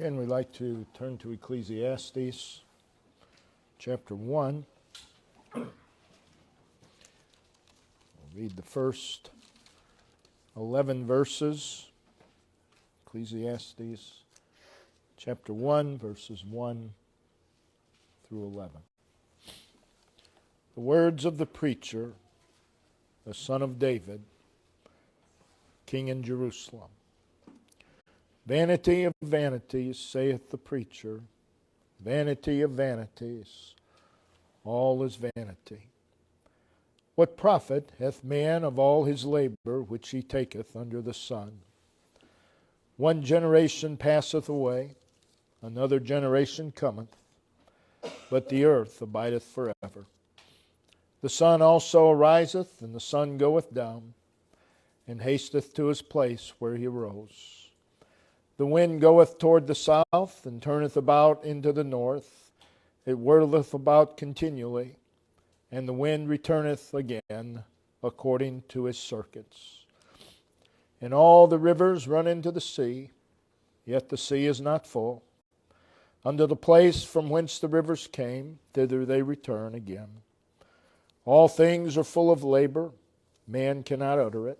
morning, we'd like to turn to Ecclesiastes chapter 1. We'll read the first 11 verses. Ecclesiastes chapter 1, verses 1 through 11. The words of the preacher, the son of David, king in Jerusalem. Vanity of vanities, saith the preacher, vanity of vanities, all is vanity. What profit hath man of all his labor which he taketh under the sun? One generation passeth away, another generation cometh, but the earth abideth forever. The sun also ariseth, and the sun goeth down, and hasteth to his place where he arose. The wind goeth toward the south, and turneth about into the north. It whirleth about continually, and the wind returneth again according to his circuits. And all the rivers run into the sea, yet the sea is not full. Unto the place from whence the rivers came, thither they return again. All things are full of labor, man cannot utter it.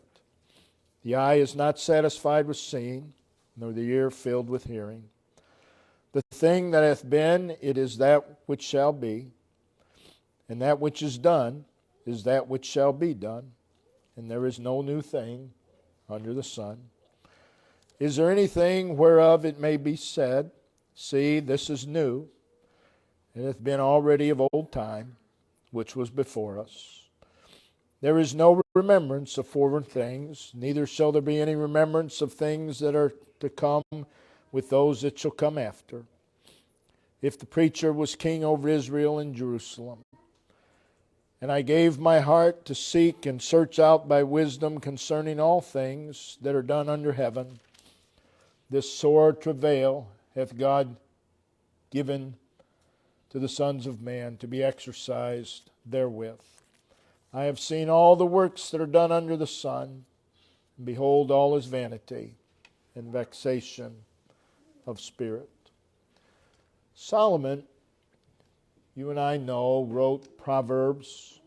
The eye is not satisfied with seeing, nor the ear filled with hearing. The thing that hath been, it is that which shall be, and that which is done is that which shall be done, and there is no new thing under the sun. Is there anything whereof it may be said, see, this is new, and hath been already of old time, which was before us? There is no remembrance of former things, neither shall there be any remembrance of things that are to come with those that shall come after. If the preacher was king over Israel in Jerusalem, and I gave my heart to seek and search out by wisdom concerning all things that are done under heaven, this sore travail hath God given to the sons of man to be exercised therewith. I have seen all the works that are done under the sun, and behold, all is vanity and vexation of spirit. Solomon, you and I know, wrote Proverbs,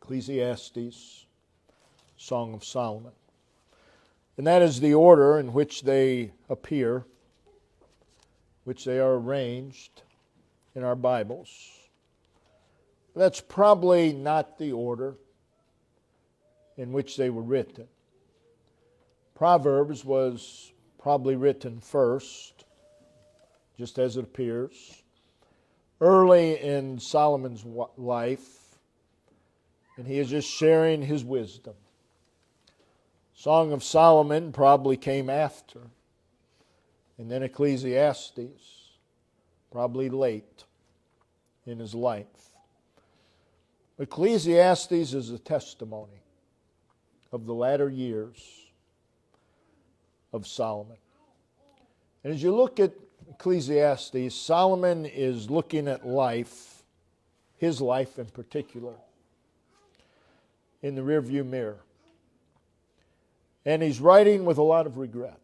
Ecclesiastes, Song of Solomon. And that is the order in which they appear, which they are arranged in our Bibles. That's probably not the order in which they were written. Proverbs was probably written first, just as it appears, early in Solomon's life, and he is just sharing his wisdom. Song of Solomon probably came after, and then Ecclesiastes, probably late in his life. Ecclesiastes is a testimony of the latter years of Solomon. And as you look at Ecclesiastes, Solomon is looking at life, his life in particular, in the rearview mirror. And he's writing with a lot of regret.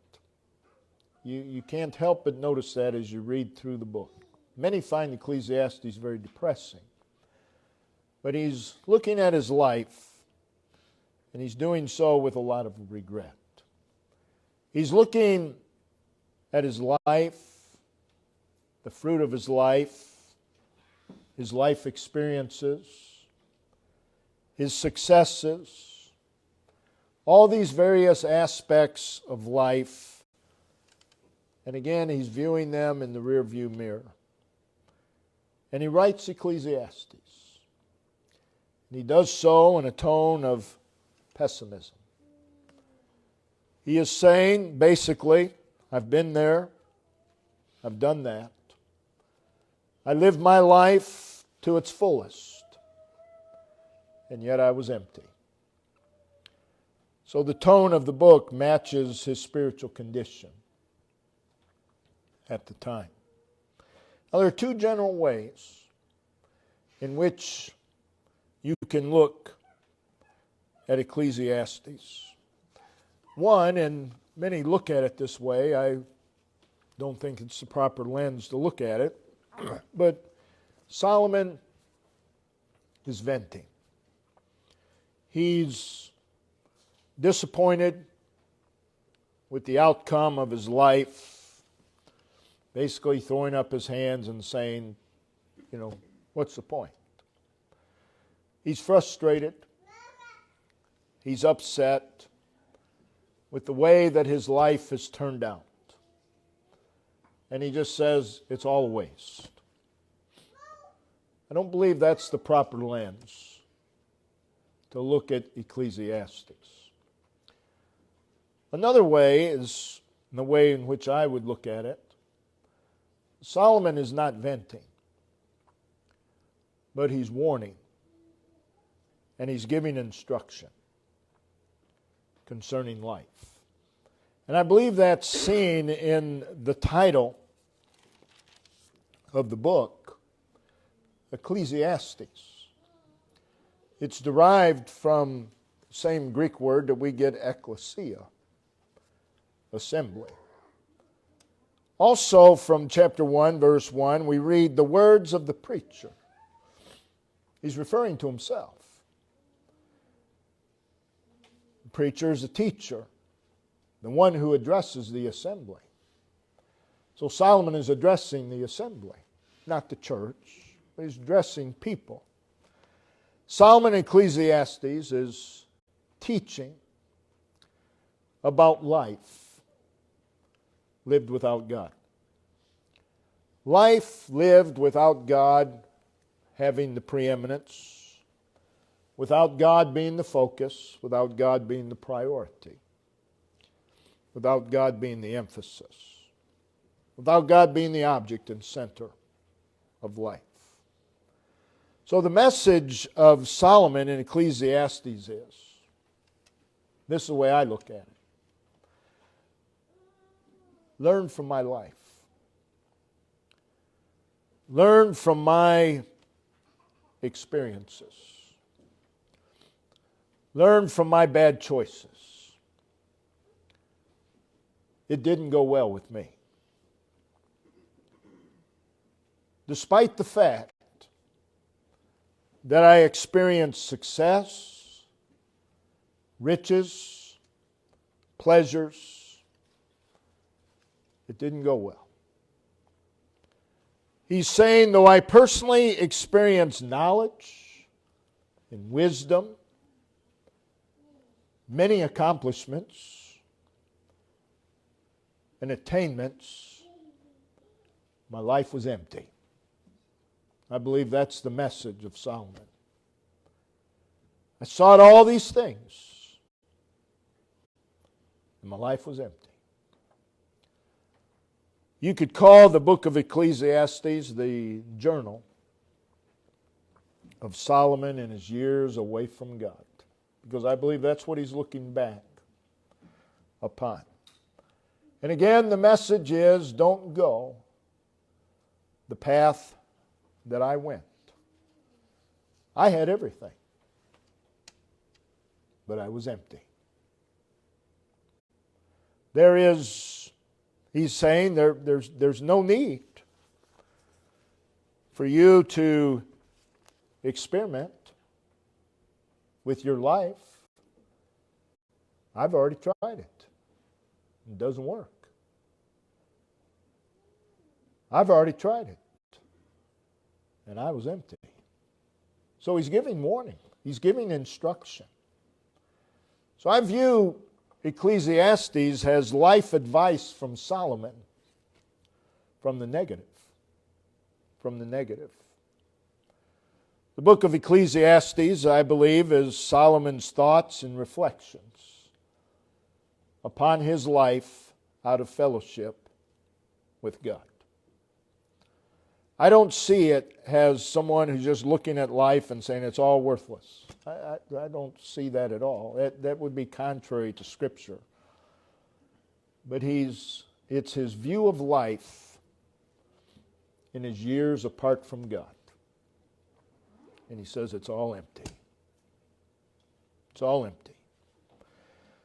You can't help but notice that as you read through the book. Many find Ecclesiastes very depressing. But he's looking at his life, and he's doing so with a lot of regret. He's looking at his life, the fruit of his life experiences, his successes, all these various aspects of life. And again, he's viewing them in the rearview mirror. And he writes Ecclesiastes. And he does so in a tone of pessimism. He is saying, basically, I've been there, I've done that. I lived my life to its fullest, and yet I was empty. So the tone of the book matches his spiritual condition at the time. Now, there are two general ways in which you can look at Ecclesiastes. One, and many look at it this way, I don't think it's the proper lens to look at it. But Solomon is venting. He's disappointed with the outcome of his life, basically throwing up his hands and saying, what's the point? He's frustrated. He's upset with the way that his life has turned out. And he just says, it's all a waste. I don't believe that's the proper lens to look at Ecclesiastes. Another way is, the way in which I would look at it, Solomon is not venting, but he's warning, and he's giving instruction concerning life. And I believe that's seen in the title of the book, Ecclesiastes. It's derived from the same Greek word that we get ecclesia, assembly. Also from chapter 1, verse 1, we read the words of the preacher. He's referring to himself. The preacher is a teacher, the one who addresses the assembly. So Solomon is addressing the assembly, not the church, but he's addressing people. Solomon in Ecclesiastes is teaching about life lived without God. Life lived without God having the preeminence, without God being the focus, without God being the priority, without God being the emphasis, without God being the object and center of life. So the message of Solomon in Ecclesiastes is, this is the way I look at it. Learn from my life. Learn from my experiences. Learn from my bad choices. It didn't go well with me. Despite the fact that I experienced success, riches, pleasures, it didn't go well. He's saying, though I personally experienced knowledge and wisdom, many accomplishments and attainments, my life was empty. I believe that's the message of Solomon. I sought all these things, and my life was empty. You could call the book of Ecclesiastes the journal of Solomon in his years away from God, because I believe that's what he's looking back upon. And again, the message is, don't go the path that I went. I had everything, but I was empty. He's saying there's no need for you to experiment with your life. I've already tried it. It doesn't work. I've already tried it. And I was empty. So he's giving warning. He's giving instruction. So I view Ecclesiastes as life advice from Solomon from the negative. From the negative. The book of Ecclesiastes, I believe, is Solomon's thoughts and reflections upon his life out of fellowship with God. I don't see it as someone who's just looking at life and saying it's all worthless. I don't see that at all. That would be contrary to Scripture. But it's his view of life in his years apart from God. And he says it's all empty. It's all empty.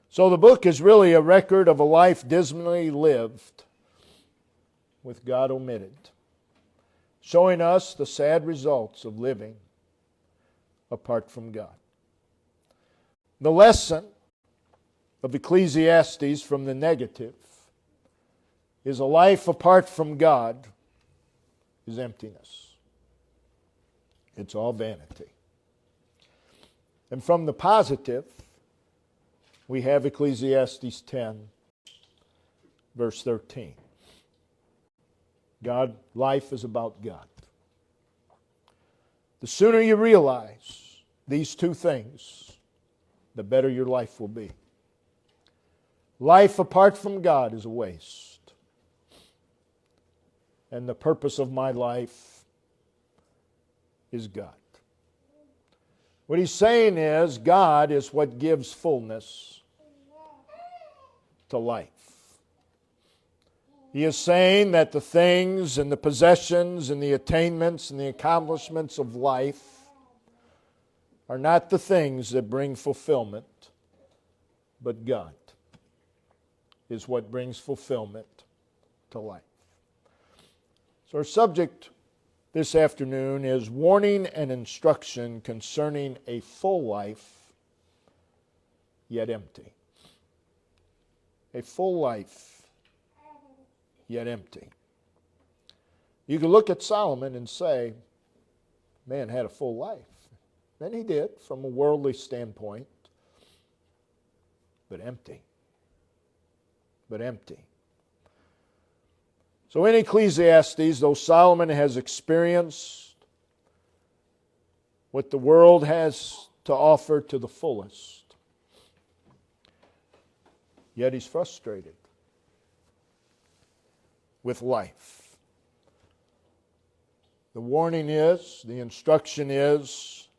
So the book is really a record of a life dismally lived with God omitted, showing us the sad results of living apart from God. The lesson of Ecclesiastes from the negative is a life apart from God is emptiness. It's all vanity. And from the positive, we have Ecclesiastes 10, verse 13. Life is about God. The sooner you realize these two things, the better your life will be. Life apart from God is a waste. And the purpose of my life is God. What he's saying is, God is what gives fullness to life. He is saying that the things and the possessions and the attainments and the accomplishments of life are not the things that bring fulfillment, but God is what brings fulfillment to life. So our subject this afternoon is warning and instruction concerning a full life, yet empty. A full life, yet empty. You can look at Solomon and say, man had a full life. And he did, from a worldly standpoint, but empty. But empty. So in Ecclesiastes, though Solomon has experienced what the world has to offer to the fullest, yet he's frustrated with life. The warning is, the instruction is,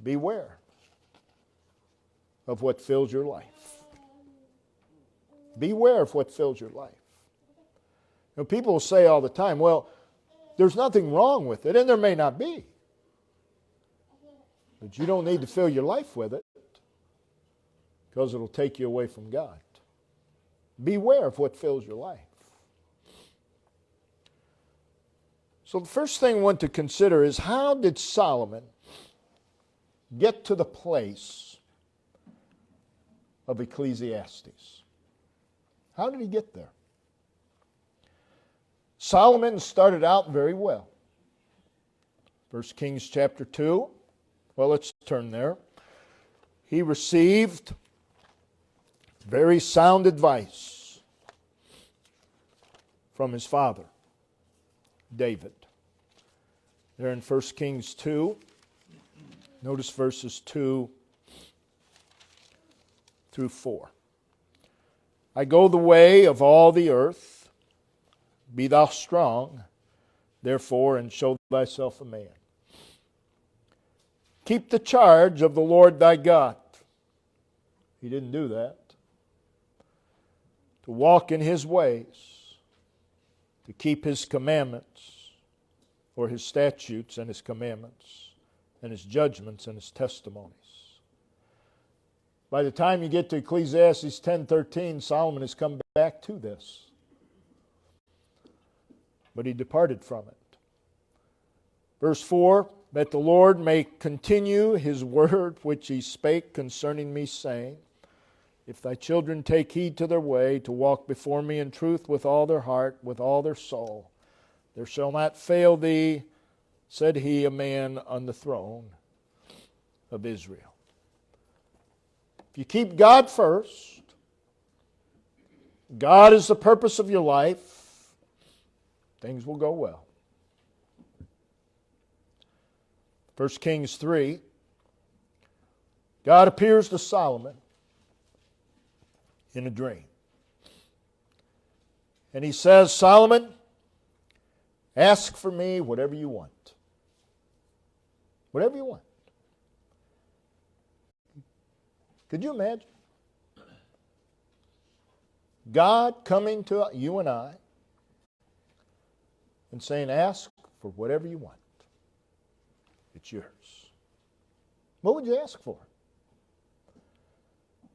beware of what fills your life. Beware of what fills your life. You know, people will say all the time, well, there's nothing wrong with it, and there may not be. But you don't need to fill your life with it because it'll take you away from God. Beware of what fills your life. So the first thing I want to consider is, how did Solomon get to the place of Ecclesiastes? How did he get there? Solomon started out very well. 1 Kings chapter 2. Well, let's turn there. He received very sound advice from his father, David. There in 1 Kings 2, notice verses 2 through 4. I go the way of all the earth. Be thou strong, therefore, and show thyself a man. Keep the charge of the Lord thy God. He didn't do that. To walk in his ways, to keep his commandments, or his statutes and his commandments, and his judgments and his testimonies. By the time you get to Ecclesiastes 10:13, Solomon has come back to this. But he departed from it. Verse 4, that the Lord may continue his word which he spake concerning me, saying, if thy children take heed to their way, to walk before me in truth with all their heart, with all their soul, there shall not fail thee, said he, a man on the throne of Israel. If you keep God first, God is the purpose of your life, things will go well. 1 Kings 3, God appears to Solomon in a dream. And he says, Solomon, ask for me whatever you want. Whatever you want. Could you imagine? God coming to you and I and saying, ask for whatever you want. It's yours. What would you ask for?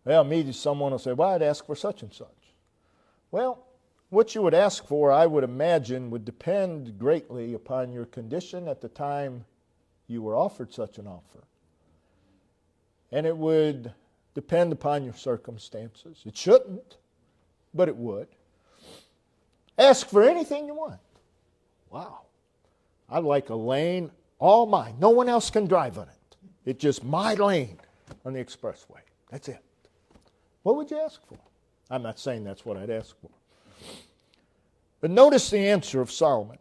Well, maybe someone will say, well, I'd ask for such and such. Well, What you would ask for, I would imagine, would depend greatly upon your condition at the time you were offered such an offer. And it would depend upon your circumstances. It shouldn't, but it would. Ask for anything you want. Wow. I'd like a lane all mine. No one else can drive on it. It's just my lane on the expressway. That's it. What would you ask for? I'm not saying that's what I'd ask for. But notice the answer of Solomon.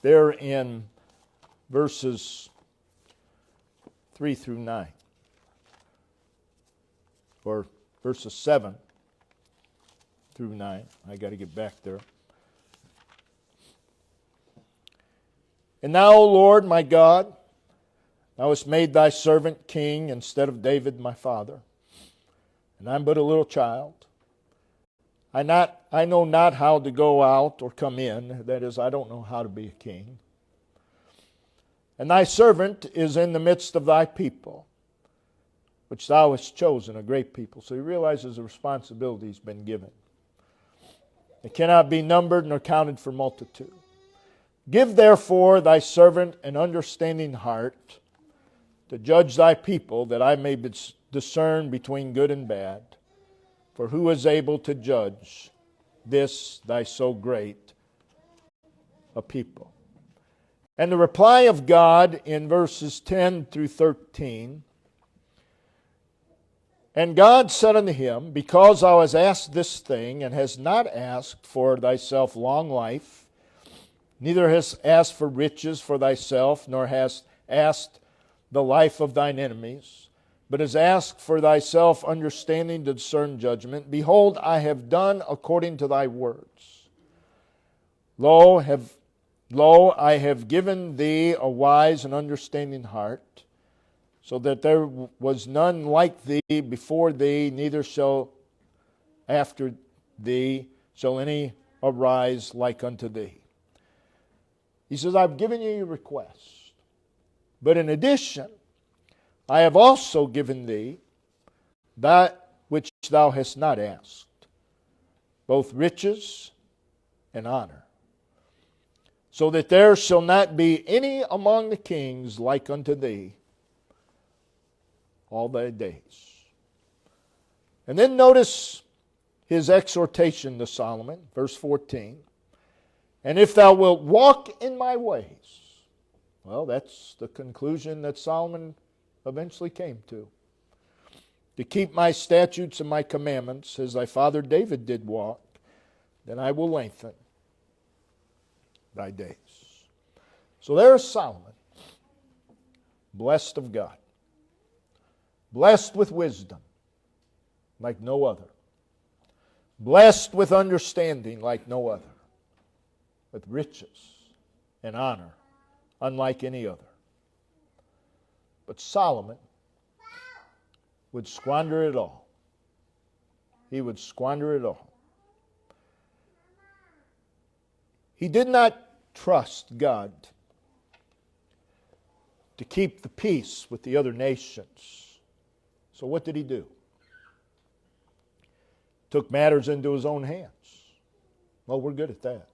There in verses 3 through 9. Or verses 7 through 9. I got to get back there. And now, O Lord, my God, thou hast made thy servant king instead of David my father. And I'm but a little child. I know not how to go out or come in. That is, I don't know how to be a king. And thy servant is in the midst of thy people, which thou hast chosen, a great people. So he realizes the responsibility he's been given. It cannot be numbered nor counted for multitude. Give therefore thy servant an understanding heart to judge thy people, that I may discern between good and bad. For who is able to judge this thy so great a people? And the reply of God in verses 10 through 13. And God said unto him, because thou hast asked this thing, and hast not asked for thyself long life, neither hast asked for riches for thyself, nor hast asked the life of thine enemies, but hast asked for thyself understanding to discern judgment. Behold, I have done according to thy words. Lo, I have given thee a wise and understanding heart, so that there was none like thee before thee, neither shall after thee shall any arise like unto thee. He says, I've given you your request. But in addition, I have also given thee that which thou hast not asked, both riches and honor, so that there shall not be any among the kings like unto thee all thy days. And then notice his exhortation to Solomon, verse 14. And if thou wilt walk in my ways. Well, that's the conclusion that Solomon eventually came to. To keep my statutes and my commandments, as thy father David did walk, then I will lengthen thy days. So there is Solomon, blessed of God, blessed with wisdom like no other, blessed with understanding like no other, with riches and honor unlike any other. But Solomon would squander it all. He would squander it all. He did not trust God to keep the peace with the other nations. So what did he do? Took matters into his own hands. Well, we're good at that.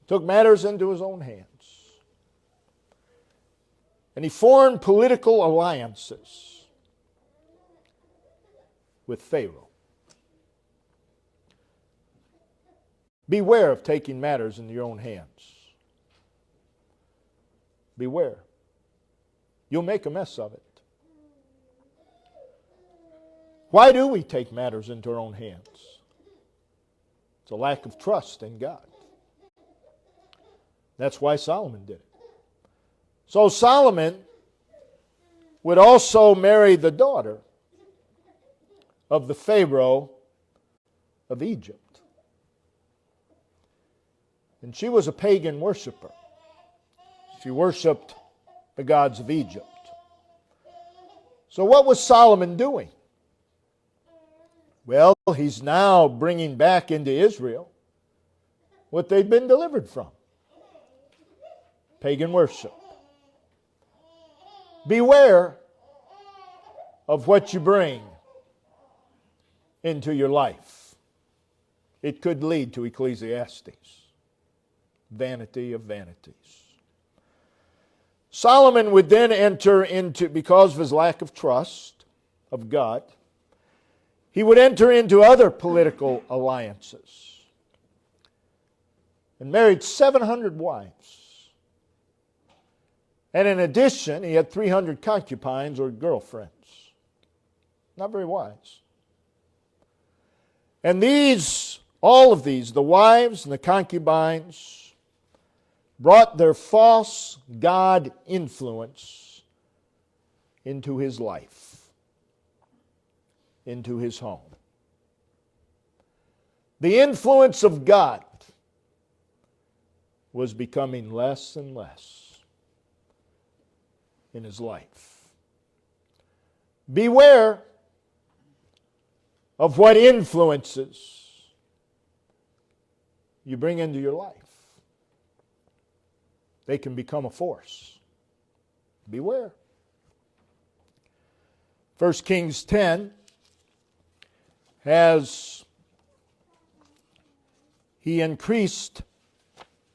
Took matters into his own hands. And he formed political alliances with Pharaoh. Beware of taking matters into your own hands. Beware. You'll make a mess of it. Why do we take matters into our own hands? It's a lack of trust in God. That's why Solomon did it. So Solomon would also marry the daughter of the Pharaoh of Egypt. And she was a pagan worshiper. She worshipped the gods of Egypt. So what was Solomon doing? Well, he's now bringing back into Israel what they'd been delivered from. Pagan worship. Beware of what you bring into your life. It could lead to Ecclesiastes, vanity of vanities. Solomon would then enter into, because of his lack of trust of God, he would enter into other political alliances and married 700 wives. And in addition, he had 300 concubines or girlfriends. Not very wise. And all of these, the wives and the concubines, brought their false God influence into his life, into his home. The influence of God was becoming less and less in his life. Beware of what influences you bring into your life. They can become a force. Beware. 1 Kings 10 has he increased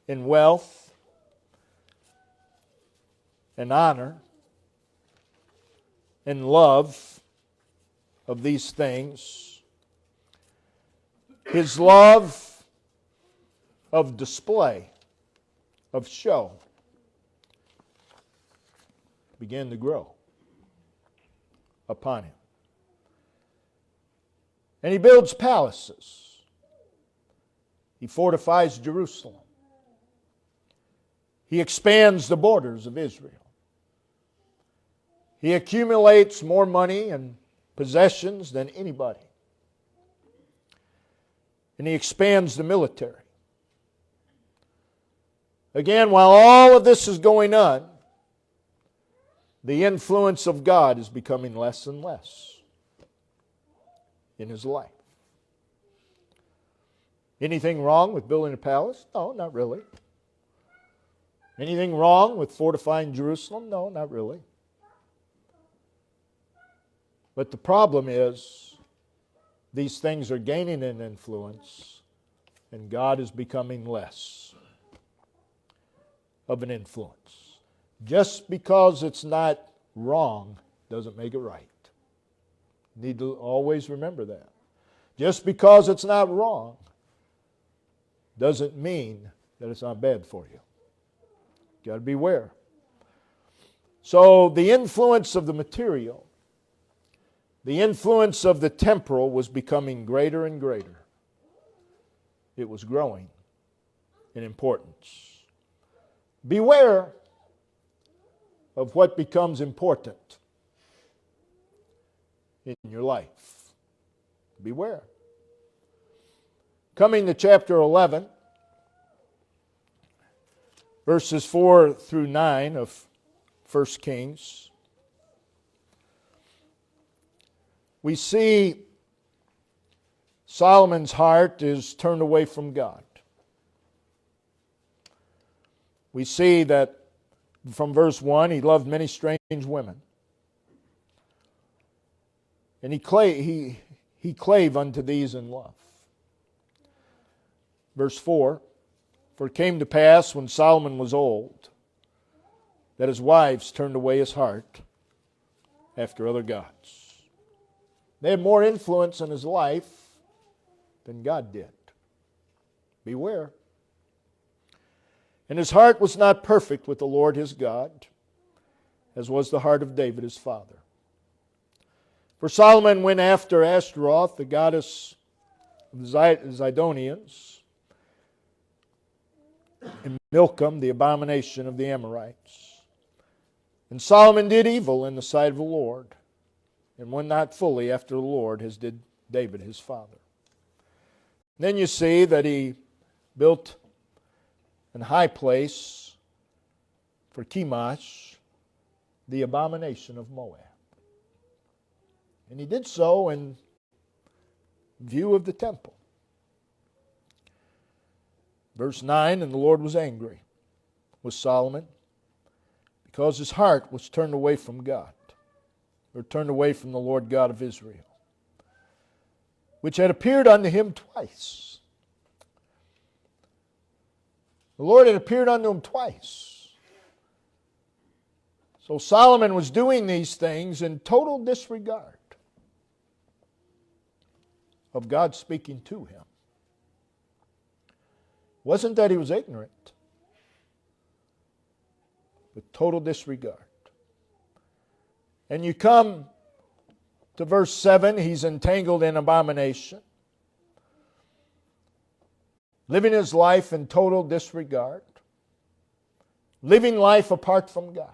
in wealth and honor and love of these things. His love of display, of show, began to grow upon him. And he builds palaces. He fortifies Jerusalem. He expands the borders of Israel. He accumulates more money and possessions than anybody. And he expands the military. Again, while all of this is going on, the influence of God is becoming less and less in his life. Anything wrong with building a palace? No, not really. Anything wrong with fortifying Jerusalem? No, not really. But the problem is, these things are gaining an influence, and God is becoming less of an influence. Just because it's not wrong doesn't make it right. You need to always remember that. Just because it's not wrong doesn't mean that it's not bad for you. You've got to beware. So the influence of the material, the influence of the temporal was becoming greater and greater. It was growing in importance. Beware of what becomes important in your life. Beware. Coming to chapter 11, verses 4 through 9 of 1 Kings, we see Solomon's heart is turned away from God. We see that from verse 1, he loved many strange women. And he clave unto these in love. Verse 4, for it came to pass when Solomon was old, that his wives turned away his heart after other gods. They had more influence in his life than God did. Beware. And his heart was not perfect with the Lord his God, as was the heart of David his father. For Solomon went after Ashtaroth, the goddess of the Zidonians, and Milcom, the abomination of the Amorites. And Solomon did evil in the sight of the Lord, and went not fully after the Lord, as did David his father. Then you see that he built an high place for Chemosh, the abomination of Moab. And he did so in view of the temple. Verse 9, and the Lord was angry with Solomon because his heart was turned away from God, or turned away from the Lord God of Israel. which had appeared unto him twice. The Lord had appeared unto him twice. So Solomon was doing these things in total disregard of God speaking to him. It wasn't that he was ignorant, but total disregard. And you come to verse 7, he's entangled in abomination, living his life in total disregard, living life apart from God.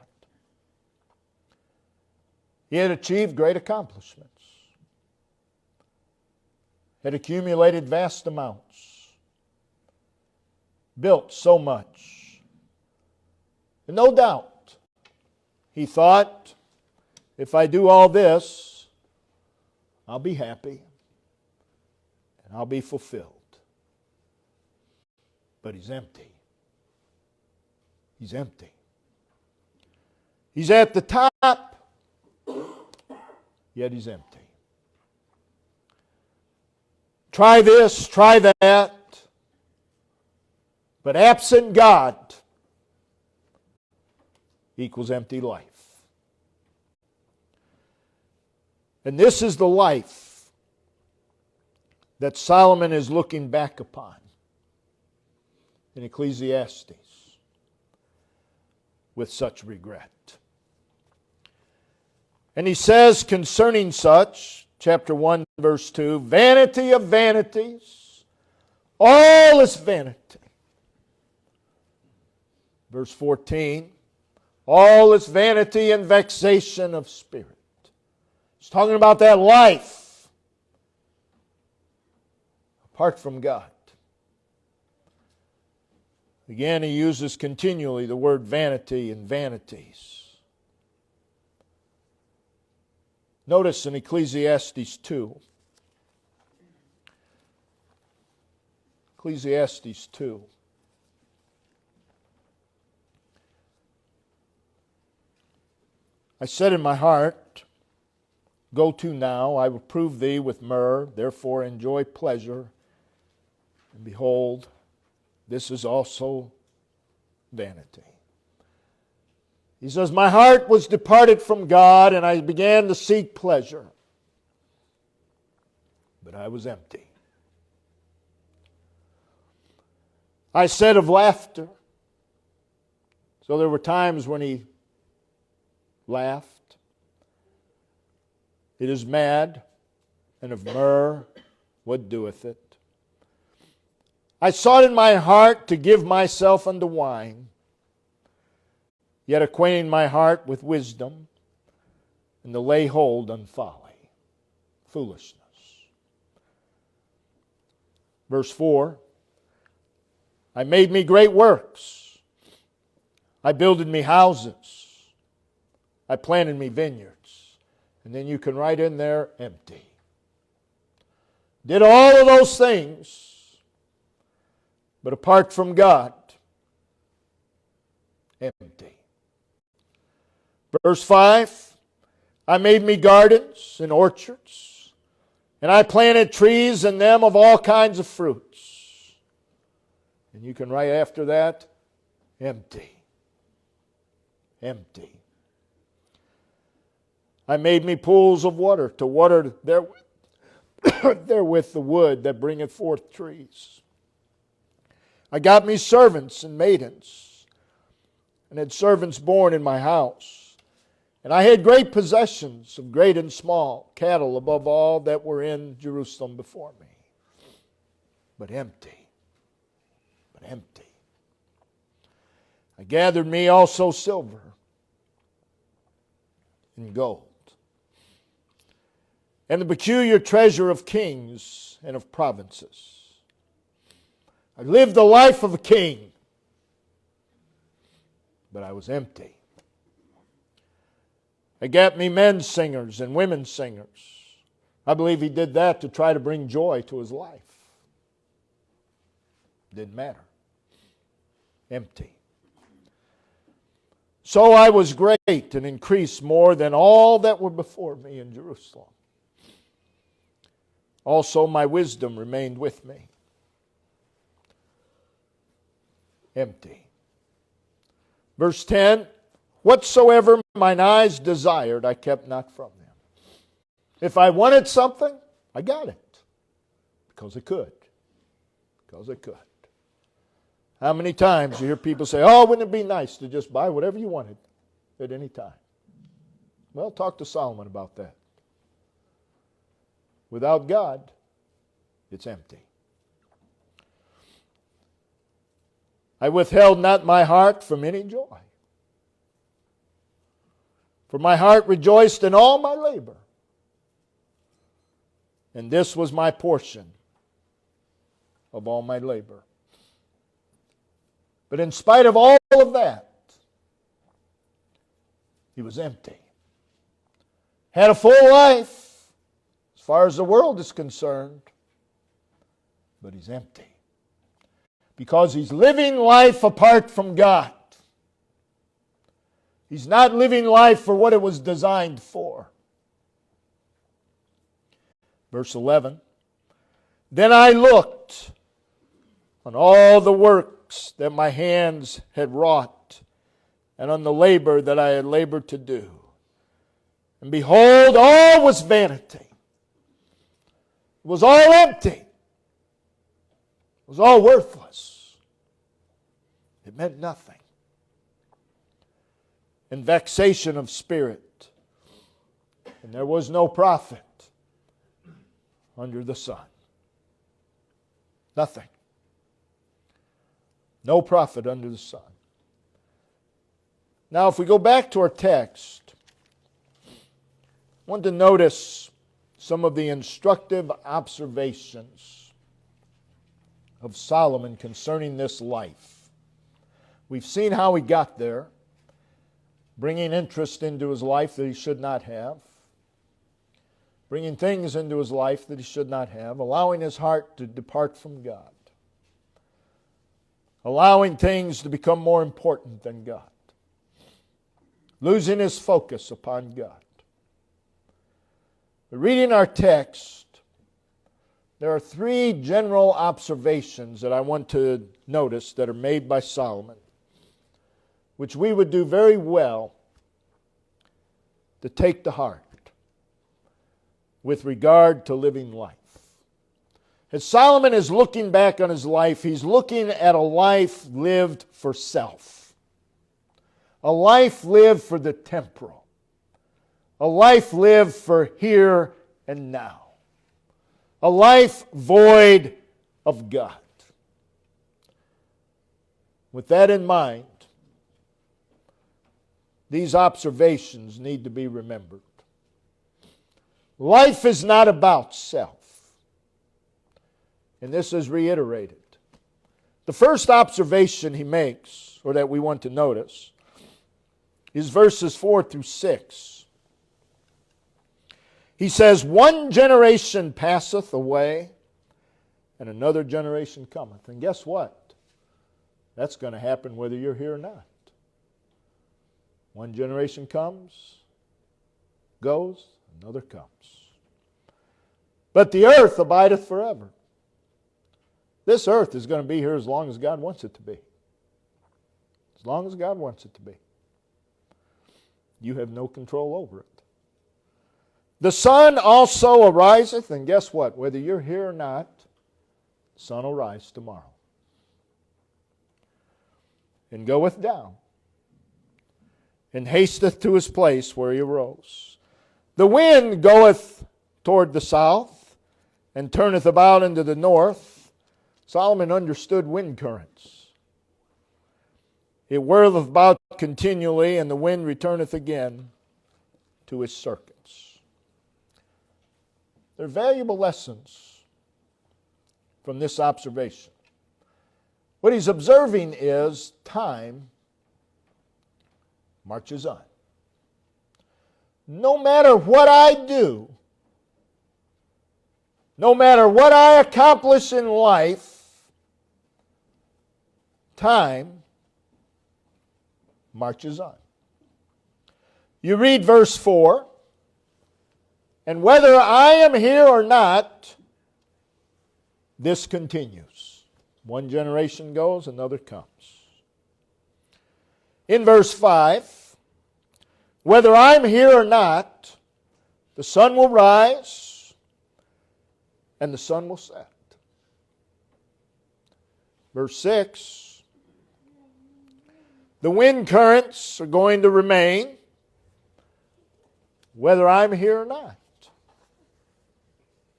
He had achieved great accomplishments, had accumulated vast amounts, built so much. And no doubt, he thought, if I do all this, I'll be happy and I'll be fulfilled. But he's empty. He's empty. He's at the top, yet he's empty. Try this, try that, but absent God equals empty life. And this is the life that Solomon is looking back upon in Ecclesiastes with such regret. And he says concerning such, chapter 1, verse 2, vanity of vanities, all is vanity. Verse 14, all is vanity and vexation of spirit. He's talking about that life apart from God. Again, he uses continually the word vanity and vanities. Notice in Ecclesiastes 2. Ecclesiastes 2. I said in my heart, go to now, I will prove thee with myrrh, therefore enjoy pleasure. And behold, this is also vanity. He says, my heart was departed from God, and I began to seek pleasure. But I was empty. I said of laughter. So there were times when he laughed. It is mad, and of myrrh, what doeth it? I sought in my heart to give myself unto wine, yet acquainting my heart with wisdom, and to lay hold on folly, foolishness. Verse 4, I made me great works. I builded me houses. I planted me vineyards. And then you can write in there, empty. Did all of those things, but apart from God, empty. Verse 5, I made me gardens and orchards, and I planted trees in them of all kinds of fruits. And you can write after that, empty. Empty. I made me pools of water to water therewith the wood that bringeth forth trees. I got me servants and maidens, and had servants born in my house. And I had great possessions of great and small, cattle above all that were in Jerusalem before me. But empty. But empty. I gathered me also silver and gold, and the peculiar treasure of kings and of provinces. I lived the life of a king, but I was empty. I got me men singers and women singers. I believe he did that to try to bring joy to his life. Didn't matter. Empty. So I was great and increased more than all that were before me in Jerusalem. Also my wisdom remained with me. Empty. Verse 10, whatsoever mine eyes desired, I kept not from them. If I wanted something, I got it. Because I could. Because I could. How many times you hear people say, oh, wouldn't it be nice to just buy whatever you wanted at any time? Well, talk to Solomon about that. Without God, it's empty. I withheld not my heart from any joy. For my heart rejoiced in all my labor. And this was my portion of all my labor. But in spite of all of that, he was empty. Had a full life as far as the world is concerned, but he's empty. Because he's living life apart from God. He's not living life for what it was designed for. Verse 11, then I looked on all the works that my hands had wrought, and on the labor that I had labored to do. And behold, all was vanity. It was all empty. It was all worthless. It meant nothing. And vexation of spirit. And there was no profit under the sun. Nothing. No profit under the sun. Now, if we go back to our text, I want to notice some of the instructive observations of Solomon concerning this life. We've seen how he got there, bringing interest into his life that he should not have, bringing things into his life that he should not have, allowing his heart to depart from God, allowing things to become more important than God, losing his focus upon God. But reading our text, there are three general observations that I want to notice that are made by Solomon, which we would do very well to take to heart with regard to living life. As Solomon is looking back on his life, he's looking at a life lived for self. A life lived for the temporal. A life lived for here and now. A life void of God. With that in mind, these observations need to be remembered. Life is not about self. And this is reiterated. The first observation he makes, or that we want to notice, is verses 4 through 6. He says, one generation passeth away, and another generation cometh. And guess what? That's going to happen whether you're here or not. One generation comes, goes, another comes. But the earth abideth forever. This earth is going to be here as long as God wants it to be. As long as God wants it to be. You have no control over it. The sun also ariseth, and guess what? Whether you're here or not, the sun will rise tomorrow. And goeth down, and hasteth to his place where he arose. The wind goeth toward the south, and turneth about into the north. Solomon understood wind currents. It whirleth about continually, and the wind returneth again to his circuits. There are valuable lessons from this observation. What he's observing is time marches on. No matter what I do, no matter what I accomplish in life, time marches on. You read verse 4, and whether I am here or not, this continues. One generation goes, another comes. In verse 5, whether I'm here or not, the sun will rise and the sun will set. Verse 6, the wind currents are going to remain whether I'm here or not.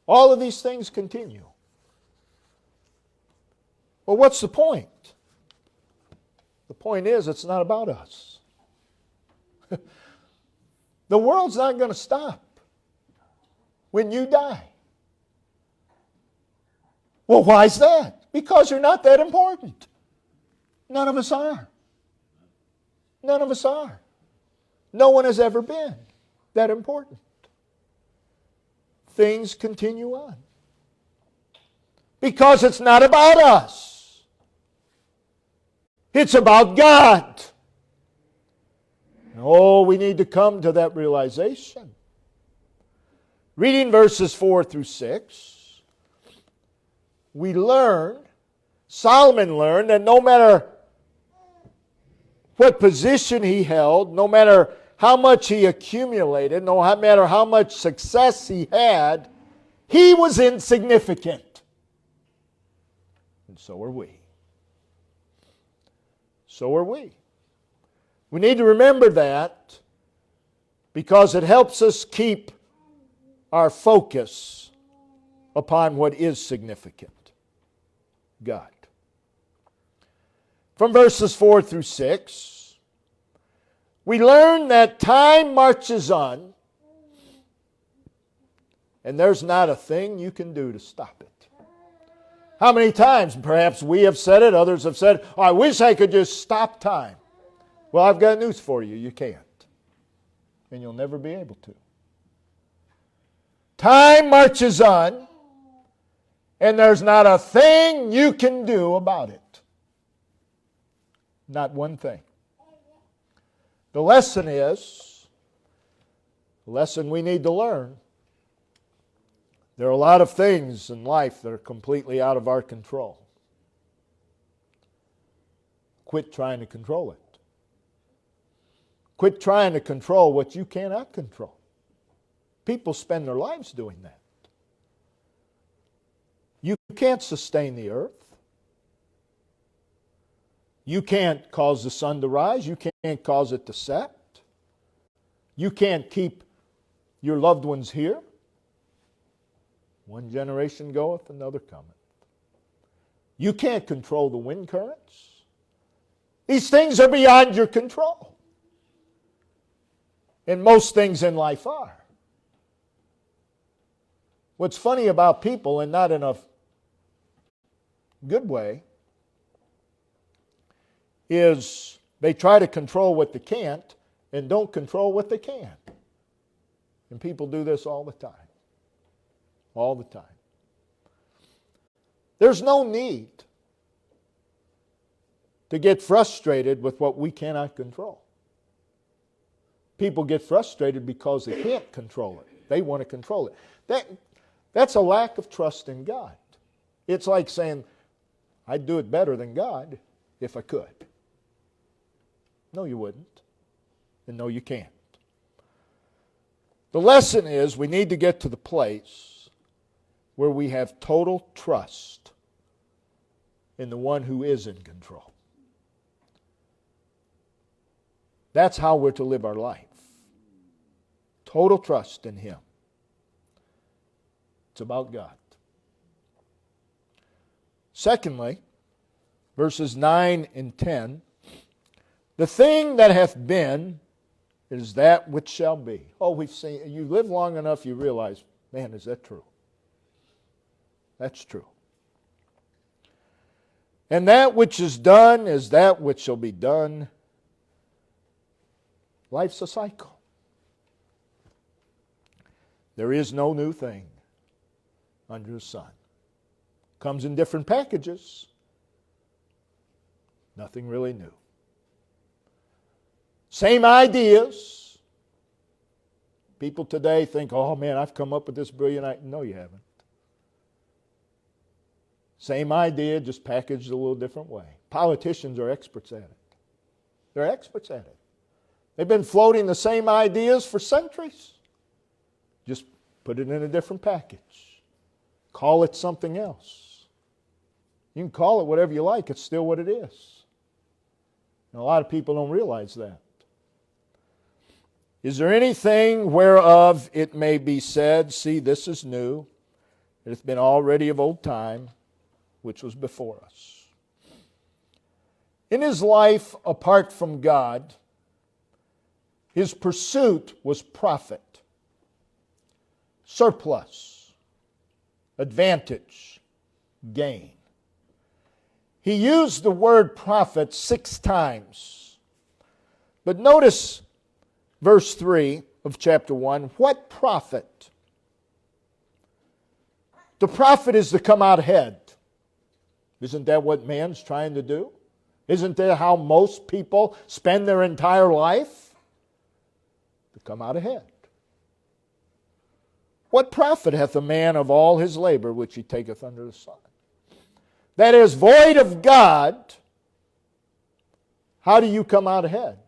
All of these things continue. Well, what's the point? The point is, it's not about us. The world's not going to stop when you die. Well, why is that? Because you're not that important. None of us are. None of us are. No one has ever been that important. Things continue on. Because it's not about us. It's about God. Oh, we need to come to that realization. Reading verses 4 through 6, we learn, Solomon learned, that no matter what position he held, no matter how much he accumulated, no matter how much success he had, he was insignificant. And so are we. So are we. We need to remember that because it helps us keep our focus upon what is significant. God. From verses 4 through 6, we learn that time marches on and there's not a thing you can do to stop it. How many times, perhaps we have said it, others have said, I wish I could just stop time. Well, I've got news for you. You can't. And you'll never be able to. Time marches on, and there's not a thing you can do about it. Not one thing. The lesson is, the lesson we need to learn, there are a lot of things in life that are completely out of our control. Quit trying to control it. Quit trying to control what you cannot control. People spend their lives doing that. You can't sustain the earth. You can't cause the sun to rise. You can't cause it to set. You can't keep your loved ones here. One generation goeth, another cometh. You can't control the wind currents. These things are beyond your control. And most things in life are. What's funny about people, and not in a good way, is they try to control what they can't and don't control what they can. And people do this all the time. All the time. There's no need to get frustrated with what we cannot control. People get frustrated because they can't control it. They want to control it. That's a lack of trust in God. It's like saying, I'd do it better than God if I could. No, you wouldn't. And no, you can't. The lesson is we need to get to the place where we have total trust in the one who is in control. That's how we're to live our life. Total trust in Him. It's about God. Secondly, verses 9 and 10, the thing that hath been is that which shall be. Oh, we've seen, you live long enough, you realize, man, is that true? That's true. And that which is done is that which shall be done. Life's a cycle. There is no new thing under the sun. Comes in different packages. Nothing really new. Same ideas. People today think, oh man, I've come up with this brilliant idea. No, you haven't. Same idea, just packaged a little different way. Politicians are experts at it. They're experts at it. They've been floating the same ideas for centuries. Just put it in a different package. Call it something else. You can call it whatever you like. It's still what it is. And a lot of people don't realize that. Is there anything whereof it may be said, see, this is new, it hath been already of old time, which was before us? In his life apart from God, his pursuit was profit, surplus, advantage, gain. He used the word profit 6 times. But notice verse 3 of chapter 1. What profit? The profit is to come out ahead. Isn't that what man's trying to do? Isn't that how most people spend their entire life? To come out ahead. What profit hath a man of all his labor which he taketh under the sun? That is void of God. How do you come out ahead?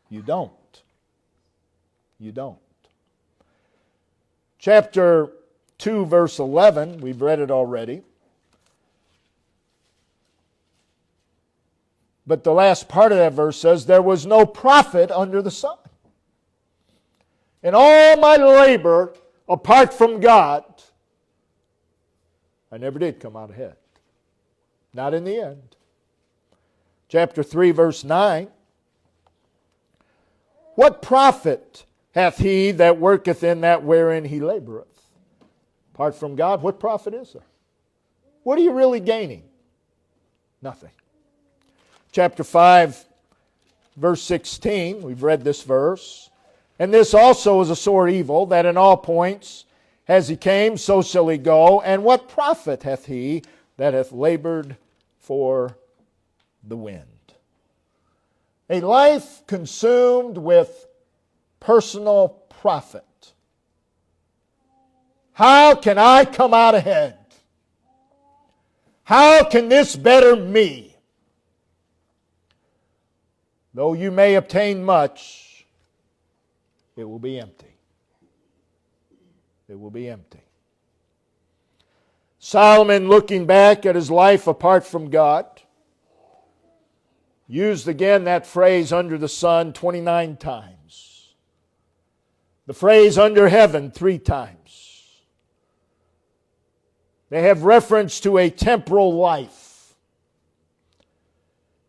You don't. You don't. Chapter 2, verse 11, we've read it already. But the last part of that verse says, there was no profit under the sun. In all my labor, apart from God, I never did come out ahead. Not in the end. Chapter 3, verse 9. What profit hath he that worketh in that wherein he laboreth? Apart from God, what profit is there? What are you really gaining? Nothing. Chapter 5, verse 16. We've read this verse. And this also is a sore evil, that in all points, as he came, so shall he go. And what profit hath he that hath labored for the wind? A life consumed with personal profit. How can I come out ahead? How can this better me? Though you may obtain much, it will be empty. It will be empty. Solomon, looking back at his life apart from God, used again that phrase under the sun 29 times. The phrase under heaven 3 times. They have reference to a temporal life.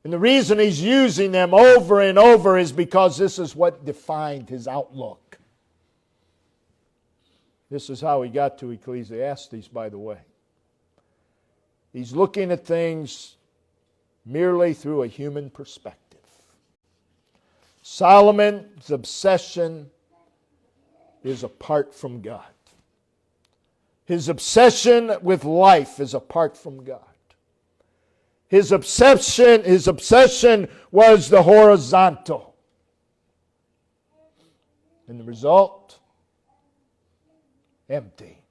And the reason he's using them over and over is because this is what defined his outlook. This is how he got to Ecclesiastes, by the way. He's looking at things merely through a human perspective. Solomon's obsession is apart from God. His obsession with life is apart from God. His obsession was the horizontal. And the result? Empty.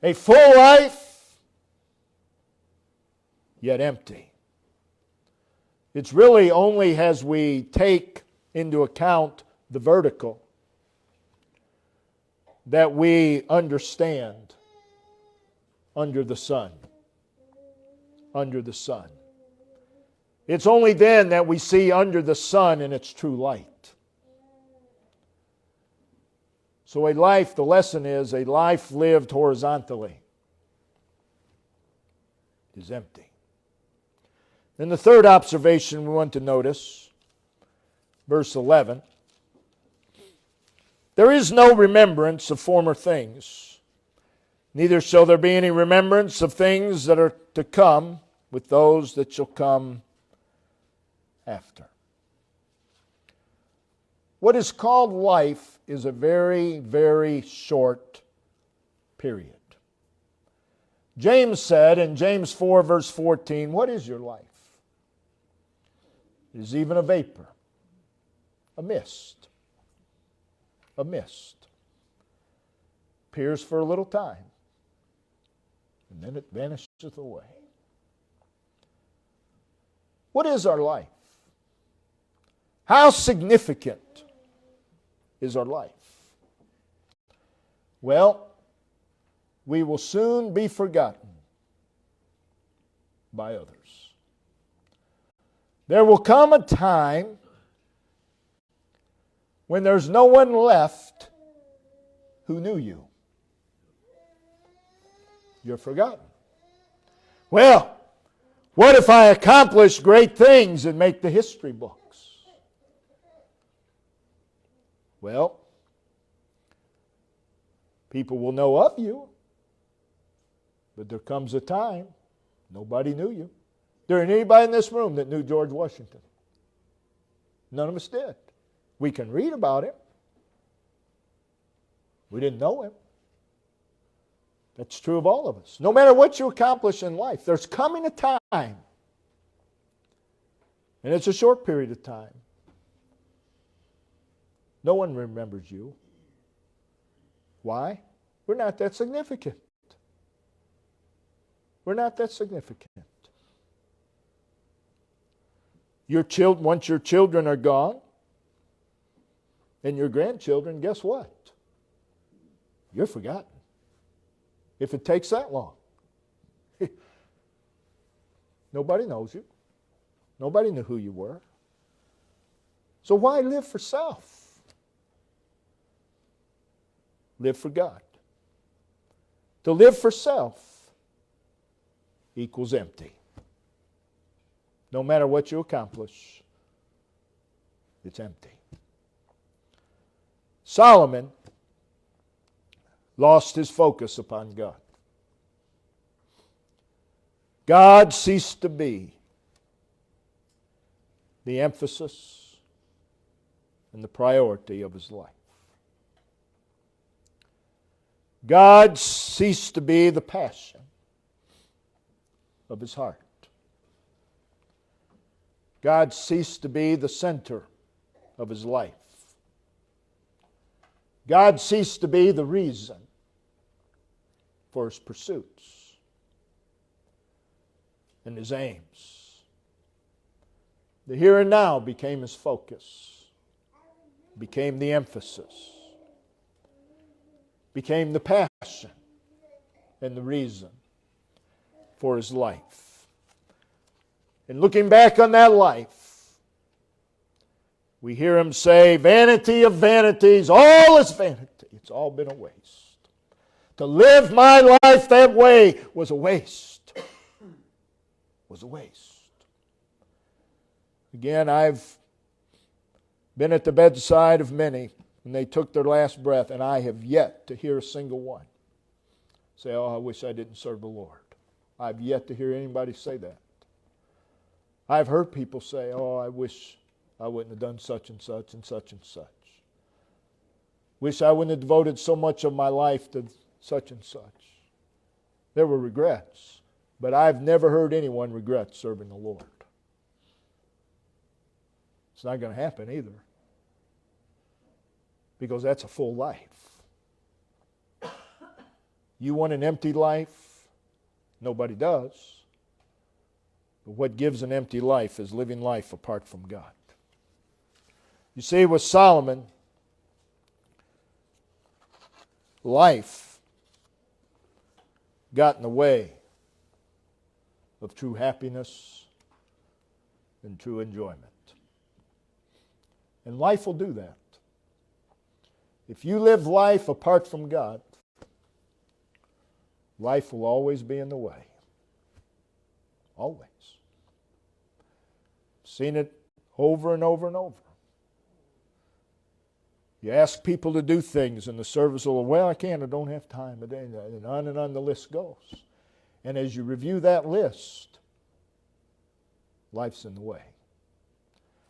A full life, yet empty. It's really only as we take into account the vertical that we understand under the sun. Under the sun. It's only then that we see under the sun in its true light. So a life, the lesson is, a life lived horizontally is empty. Then the third observation we want to notice, verse 11. There is no remembrance of former things, neither shall there be any remembrance of things that are to come with those that shall come after. What is called life is a very, very short period. James said in James 4, verse 14, what is your life? It is even a vapor, a mist. A mist. Appears for a little time, and then it vanisheth away. What is our life? How significant is our life? Well, we will soon be forgotten by others. There will come a time when there's no one left who knew you. You're forgotten. Well, what if I accomplish great things and make the history books? Well, people will know of you, but there comes a time nobody knew you. There ain't anybody in this room that knew George Washington. None of us did. We can read about him. We didn't know him. That's true of all of us. No matter what you accomplish in life, there's coming a time, and it's a short period of time. No one remembers you. Why? We're not that significant. We're not that significant. Once your children are gone, and your grandchildren, guess what? You're forgotten. If it takes that long. Nobody knows you. Nobody knew who you were. So why live for self? Live for God. To live for self equals empty. No matter what you accomplish, it's empty. Solomon lost his focus upon God. God ceased to be the emphasis and the priority of his life. God ceased to be the passion of his heart. God ceased to be the center of his life. God ceased to be the reason for his pursuits and his aims. The here and now became his focus, became the emphasis, became the passion and the reason for his life. And looking back on that life, we hear him say, vanity of vanities, all is vanity. It's all been a waste. To live my life that way was a waste. Was a waste. Again, I've been at the bedside of many when they took their last breath, and I have yet to hear a single one say, oh, I wish I didn't serve the Lord. I've yet to hear anybody say that. I've heard people say, oh, I wish I wouldn't have done such and such and such and such. Wish I wouldn't have devoted so much of my life to such and such. There were regrets, but I've never heard anyone regret serving the Lord. It's not going to happen either, because that's a full life. You want an empty life? Nobody does. But what gives an empty life is living life apart from God. You see, with Solomon, life got in the way of true happiness and true enjoyment. And life will do that. If you live life apart from God, life will always be in the way. Always. Seen it over and over and over. You ask people to do things and the service will, well, I can't, I don't have time. And on the list goes. And as you review that list, life's in the way.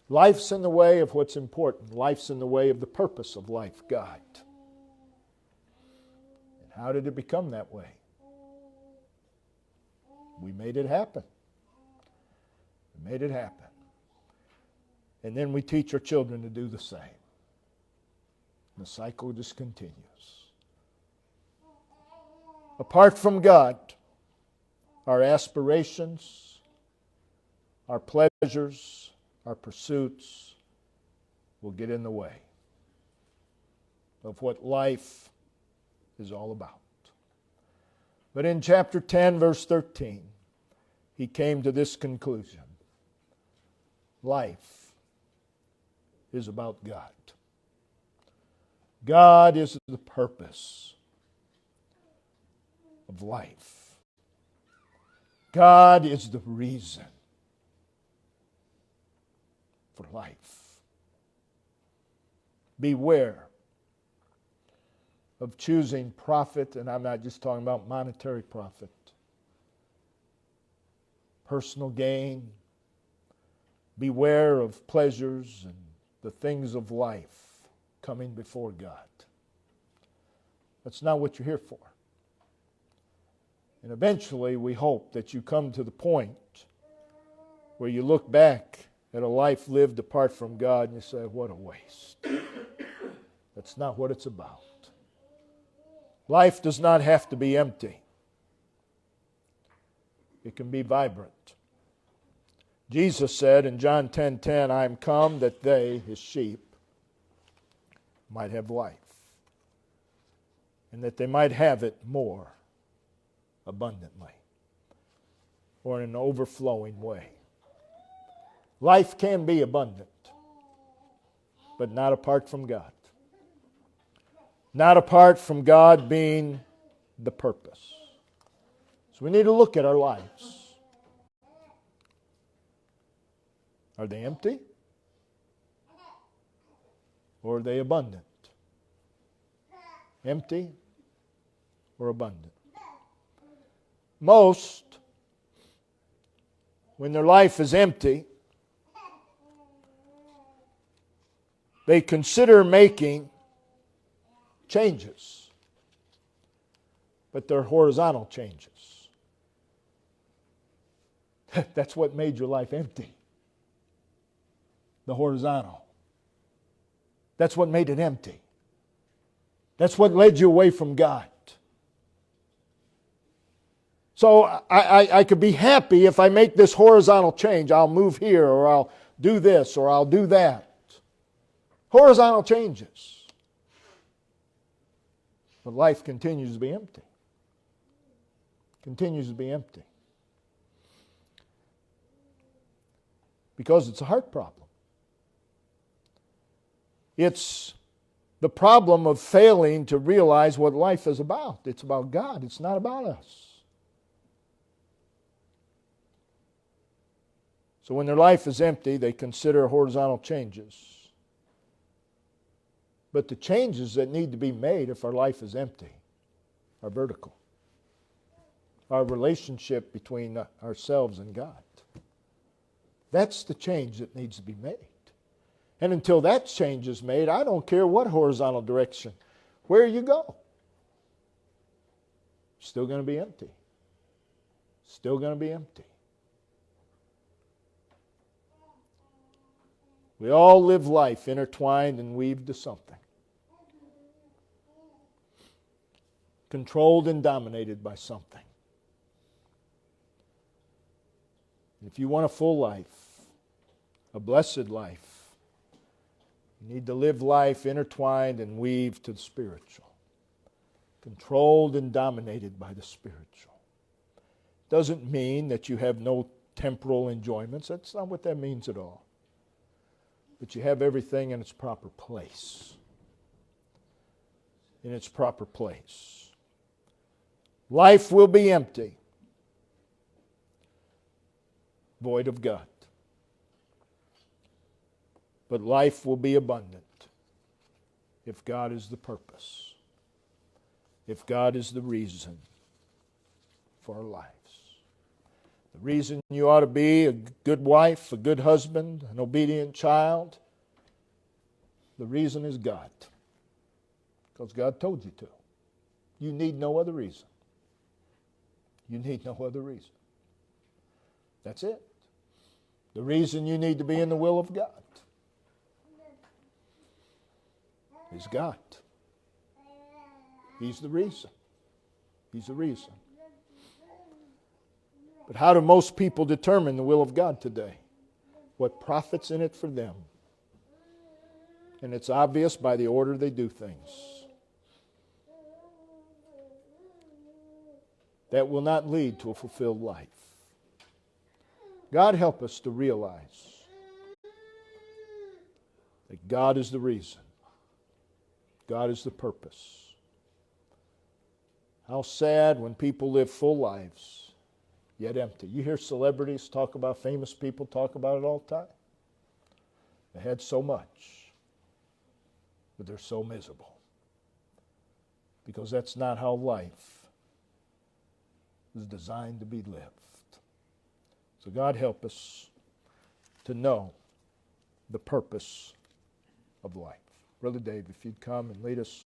Life's in the way of what's important. Life's in the way of the purpose of life, God. And how did it become that way? We made it happen. We made it happen. And then we teach our children to do the same. The cycle just continues. Apart from God, our aspirations, our pleasures, our pursuits will get in the way of what life is all about. But in chapter 10, verse 13, he came to this conclusion. Life is about God. God is the purpose of life. God is the reason for life. Beware of choosing profit, and I'm not just talking about monetary profit, personal gain. Beware of pleasures and the things of life coming before God. That's not what you're here for. And eventually we hope that you come to the point where you look back at a life lived apart from God and you say, what a waste. That's not what it's about. Life does not have to be empty. It can be vibrant. Jesus said in John 10:10, I am come that they, his sheep, might have life, and that they might have it more abundantly, or in an overflowing way. Life can be abundant, but not apart from God. Not apart from God being the purpose. So we need to look at our lives. Are they empty? Or are they abundant? Empty or abundant? Most, when their life is empty, they consider making changes, but they're horizontal changes. That's what made your life empty. The horizontal. That's what made it empty. That's what led you away from God. So I could be happy if I make this horizontal change. I'll move here, or I'll do this, or I'll do that. Horizontal changes. But life continues to be empty. Continues to be empty. Because it's a heart problem. It's the problem of failing to realize what life is about. It's about God. It's not about us. So when their life is empty, they consider horizontal changes. But the changes that need to be made if our life is empty are vertical. Our relationship between ourselves and God. That's the change that needs to be made. And until that change is made, I don't care what horizontal direction, where you go. Still going to be empty. Still going to be empty. We all live life intertwined and weaved to something. Controlled and dominated by something. If you want a full life, a blessed life, you need to live life intertwined and weaved to the spiritual. Controlled and dominated by the spiritual. Doesn't mean that you have no temporal enjoyments. That's not what that means at all. But you have everything in its proper place. In its proper place. Life will be empty. Void of God. But life will be abundant if God is the purpose. If God is the reason for our lives. The reason you ought to be a good wife, a good husband, an obedient child, the reason is God. Because God told you to. You need no other reason. You need no other reason. That's it. The reason you need to be in the will of God is God. He's the reason. He's the reason. But how do most people determine the will of God today? What profits in it for them? And it's obvious by the order they do things. That will not lead to a fulfilled life. God help us to realize that God is the reason. God is the purpose. How sad when people live full lives, yet empty. You hear celebrities talk about, famous people talk about it all the time. They had so much, but they're so miserable. Because that's not how life is designed to be lived. So God help us to know the purpose of life. Brother Dave, if you'd come and lead us.